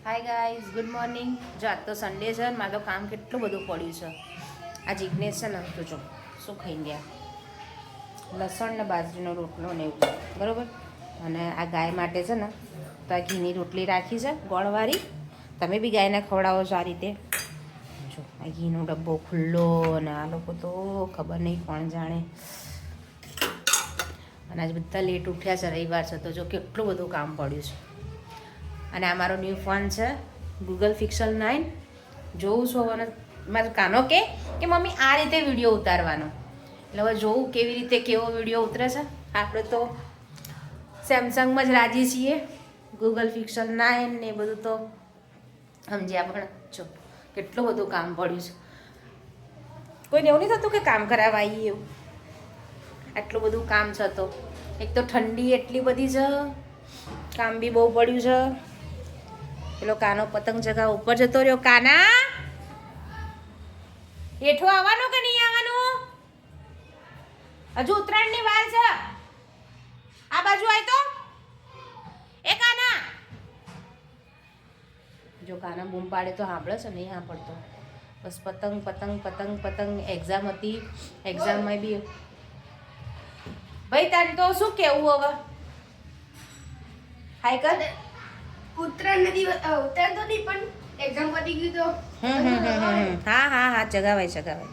Hi guys, good morning. જો આજ તો સન્ડે છે ને મારે તો કામ કેટલું બધું પડ્યું છે. આ જિજ્ઞેશ છે ને તો જો શું ખાઈને ગયા, લસણ ને બાજરીનો રોટલો ને એવું, બરાબર. અને આ ગાય માટે છે ને તો આ ઘીની રોટલી રાખી છે ગોળવાળી. તમે બી ગાયને ખવડાવો છો આ રીતે. જો આ ઘીનો ડબ્બો ખુલ્લો, અને આ લોકો તો ખબર નહીં કોણ જાણે. અને આજે બધા લેટ ઉઠ્યા છે, રવિવાર છે તો જો કેટલું બધું કામ પડ્યું છે. અને આ મારો ન્યૂ ફોન છે ગૂગલ પિક્સેલ 9. જોઉં છું અને મારો કાનો કે મમ્મી આ રીતે વિડીયો ઉતારવાનો. એટલે હવે જોઉં કેવી રીતે કેવો વિડીયો ઉતરે છે. આપણે તો સેમસંગમાં જ રાજી છીએ. ગૂગલ પિક્સેલ 9 ને એ બધું તો સમજ્યા, પણ જો કેટલું બધું કામ પડ્યું છે. કોઈને એવું નહીં થતું કે કામ કરાવવા આવીએ એવું. આટલું બધું કામ છે. તો એક તો ઠંડી એટલી બધી છે, કામ બી બહુ પડ્યું છે. પેલો કાનો પતંગ જગા ઉપર જતો રહ્યો. કાના હેઠો આવવાનું કે નહીં આવવાનું? હજુ ઉત્તરાયણની વાર છે. આ બાજુ આય તો એ કાના. જો કાના બૂમ પાડે તો સાંભળે છે, નહીં સાંભળતો. બસ પતંગ પતંગ પતંગ પતંગ. એક્ઝામ હતી, એક્ઝામમાં બી ભાઈ તારે તો શું કેવું હવે? હાય કર. ઉત્તરાયણ નથી, ઉત્તરાયણ તો નહીં પણ એક્ઝામ પતી ગયું તો હા હા હા, જગાવાય જગાવાય.